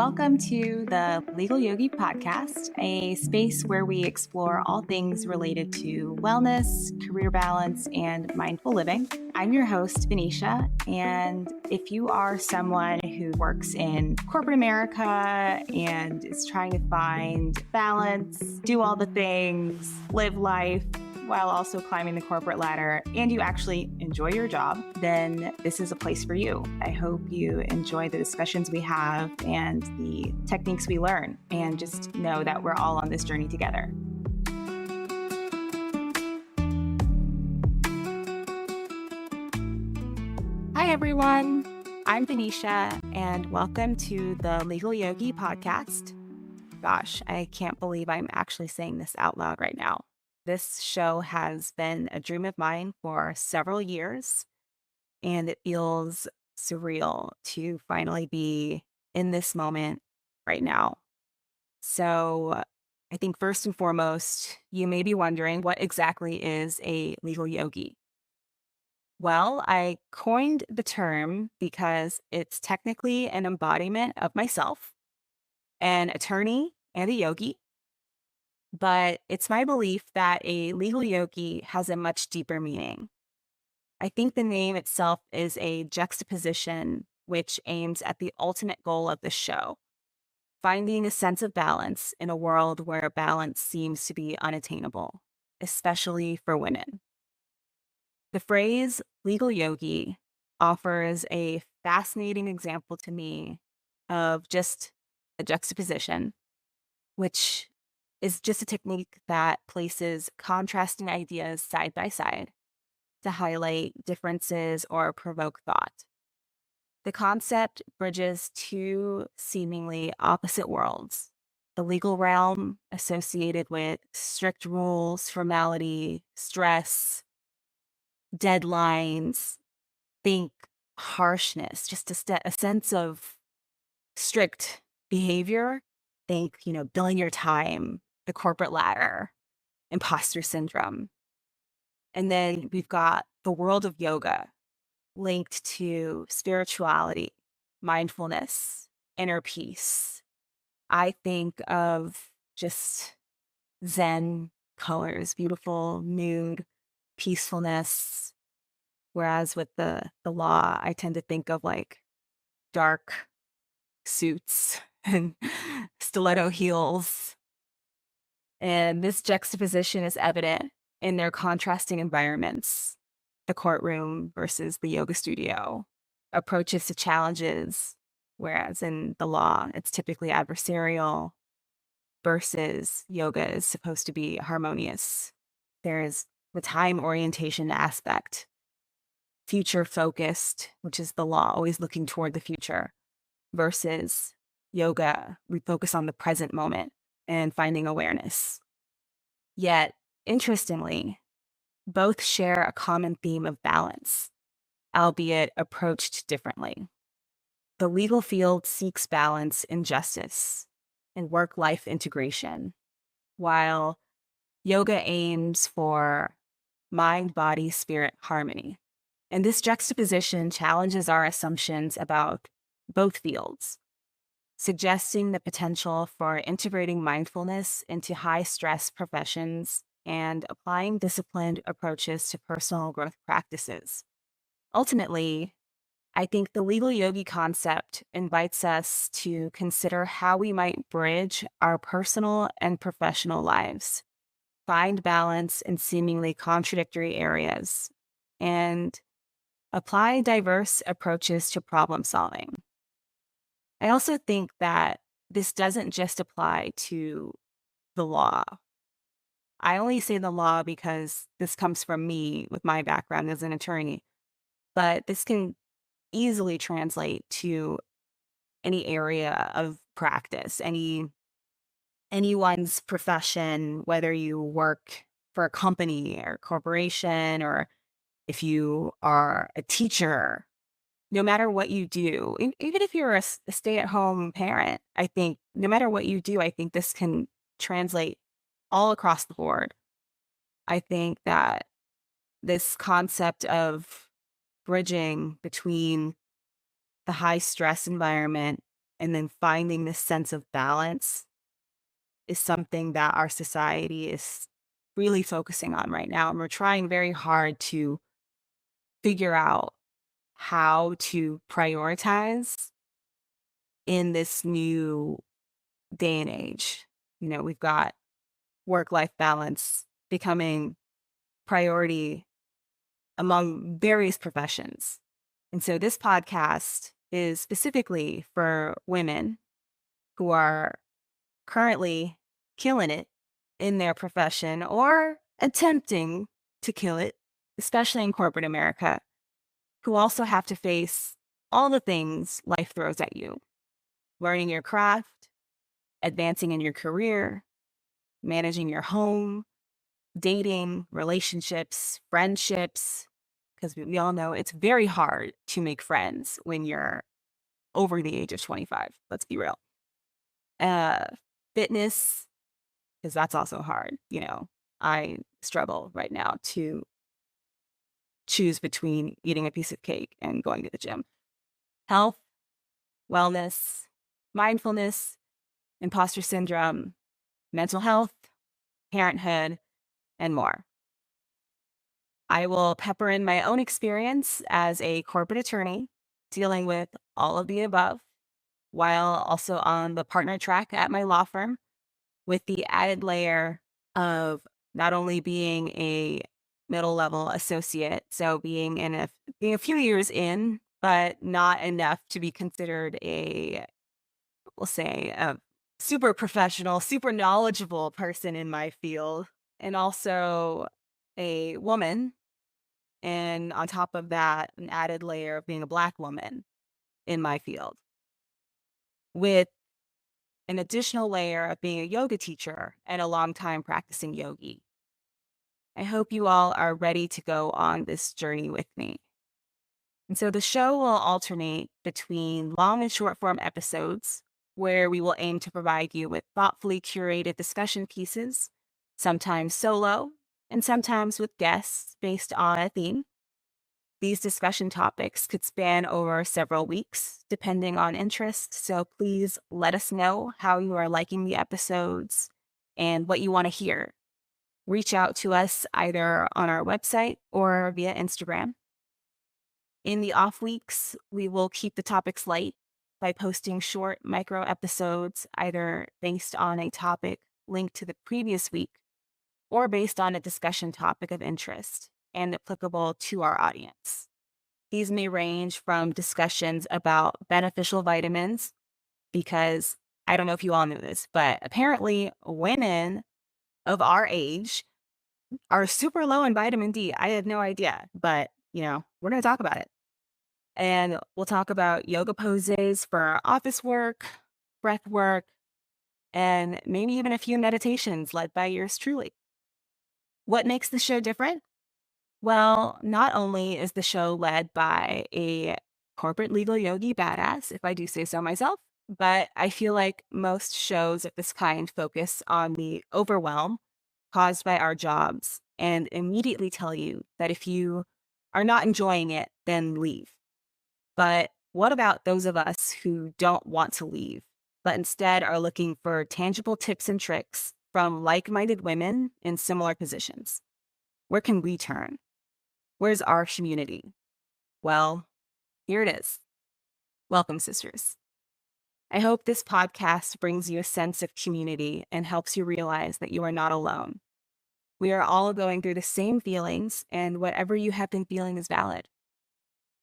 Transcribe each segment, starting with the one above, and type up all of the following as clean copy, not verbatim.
Welcome to the Legal Yogi podcast, a space where we explore all things related to wellness, career balance, and mindful living. I'm your host, Venetia, and if you are someone who works in corporate America and is trying to find balance, do all the things, live life, while also climbing the corporate ladder, and you actually enjoy your job, then this is a place for you. I hope you enjoy the discussions we have and the techniques we learn, and just know that we're all on this journey together. Hi, everyone. I'm Venetia, and welcome to the Legal Yogi podcast. Gosh, I can't believe I'm actually saying this out loud right now. This show has been a dream of mine for several years, and it feels surreal to finally be in this moment right now. So, I think first and foremost, you may be wondering, what exactly is a legal yogi? Well, I coined the term because it's technically an embodiment of myself, an attorney and a yogi. But it's my belief that a legal yogi has a much deeper meaning. I think the name itself is a juxtaposition which aims at the ultimate goal of the show, finding a sense of balance in a world where balance seems to be unattainable, especially for women. The phrase legal yogi offers a fascinating example to me of just a juxtaposition, which is just a technique that places contrasting ideas side by side to highlight differences or provoke thought. The concept bridges two seemingly opposite worlds: the legal realm, associated with strict rules, formality, stress, deadlines, think harshness, just a sense of strict behavior. Think, billing your time, the corporate ladder, imposter syndrome. And then we've got the world of yoga linked to spirituality, mindfulness, inner peace. I think of just Zen colors, beautiful nude, peacefulness. Whereas with the law, I tend to think of like dark suits and stiletto heels. And this juxtaposition is evident in their contrasting environments: the courtroom versus the yoga studio, approaches to challenges, whereas in the law, it's typically adversarial, versus yoga is supposed to be harmonious. There's the time orientation aspect, future focused, which is the law, always looking toward the future, versus yoga, we focus on the present moment and finding awareness. Yet, interestingly, both share a common theme of balance, albeit approached differently. The legal field seeks balance in justice and work-life integration, while yoga aims for mind-body-spirit harmony. And this juxtaposition challenges our assumptions about both fields, suggesting the potential for integrating mindfulness into high-stress professions and applying disciplined approaches to personal growth practices. Ultimately, I think the legal yogi concept invites us to consider how we might bridge our personal and professional lives, find balance in seemingly contradictory areas, and apply diverse approaches to problem solving. I also think that this doesn't just apply to the law. I only say the law because this comes from me with my background as an attorney, but this can easily translate to any area of practice, anyone's profession, whether you work for a company or corporation, or if you are a teacher. No matter what you do, even if you're a stay-at-home parent, I think no matter what you do, I think this can translate all across the board. I think that this concept of bridging between the high stress environment and then finding this sense of balance is something that our society is really focusing on right now. And we're trying very hard to figure out how to prioritize in this new day and age. We've got work-life balance becoming priority among various professions. And so this podcast is specifically for women who are currently killing it in their profession or attempting to kill it, especially in corporate America, who also have to face all the things life throws at you: learning your craft, advancing in your career, managing your home, dating, relationships, friendships, because we all know it's very hard to make friends when you're over the age of 25. Let's be real. Uh, Fitness, because that's also hard. I struggle right now to choose between eating a piece of cake and going to the gym. Health, wellness, mindfulness, imposter syndrome, mental health, parenthood, and more. I will pepper in my own experience as a corporate attorney dealing with all of the above, while also on the partner track at my law firm, with the added layer of not only being a middle level associate, so being a few years in, but not enough to be considered we'll say, a super professional, super knowledgeable person in my field, and also a woman. And on top of that, an added layer of being a Black woman in my field, with an additional layer of being a yoga teacher and a longtime practicing yogi. I hope you all are ready to go on this journey with me. And so the show will alternate between long and short form episodes, where we will aim to provide you with thoughtfully curated discussion pieces, sometimes solo and sometimes with guests based on a theme. These discussion topics could span over several weeks, depending on interest. So please let us know how you are liking the episodes and what you want to hear. Reach out to us either on our website or via Instagram. In the off weeks, we will keep the topics light by posting short micro episodes, either based on a topic linked to the previous week or based on a discussion topic of interest and applicable to our audience. These may range from discussions about beneficial vitamins, because I don't know if you all knew this, but apparently women of our age are super low in vitamin D. I had no idea, but we're going to talk about it. And we'll talk about yoga poses for office work, breath work, and maybe even a few meditations led by yours truly. What makes the show different? Well, not only is the show led by a corporate legal yogi badass, if I do say so myself, but I feel like most shows of this kind focus on the overwhelm caused by our jobs and immediately tell you that if you are not enjoying it, then leave. But what about those of us who don't want to leave, but instead are looking for tangible tips and tricks from like-minded women in similar positions? Where can we turn? Where's our community? Well, here it is. Welcome, sisters. I hope this podcast brings you a sense of community and helps you realize that you are not alone. We are all going through the same feelings, and whatever you have been feeling is valid.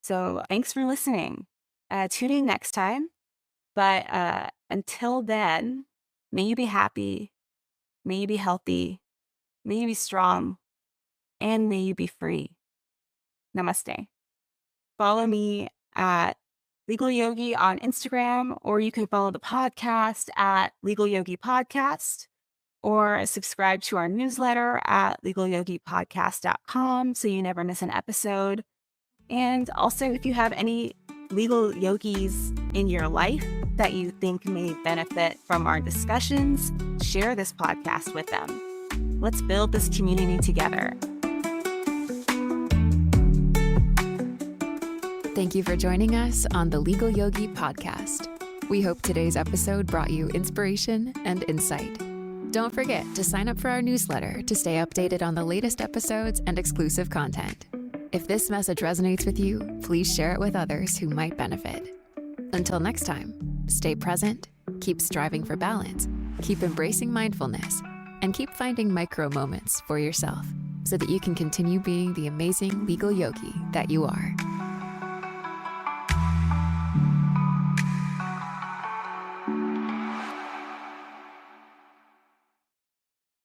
So thanks for listening. Tune in next time. But until then, may you be happy, may you be healthy, may you be strong, and may you be free. Namaste. Follow me at Legal Yogi on Instagram, or you can follow the podcast at Legal Yogi Podcast, or subscribe to our newsletter at legalyogipodcast.com so you never miss an episode. And also, if you have any legal yogis in your life that you think may benefit from our discussions, share this podcast with them. Let's build this community together. Thank you for joining us on the Legal Yogi podcast. We hope today's episode brought you inspiration and insight. Don't forget to sign up for our newsletter to stay updated on the latest episodes and exclusive content. If this message resonates with you, please share it with others who might benefit. Until next time, stay present, keep striving for balance, keep embracing mindfulness, and keep finding micro moments for yourself so that you can continue being the amazing legal yogi that you are.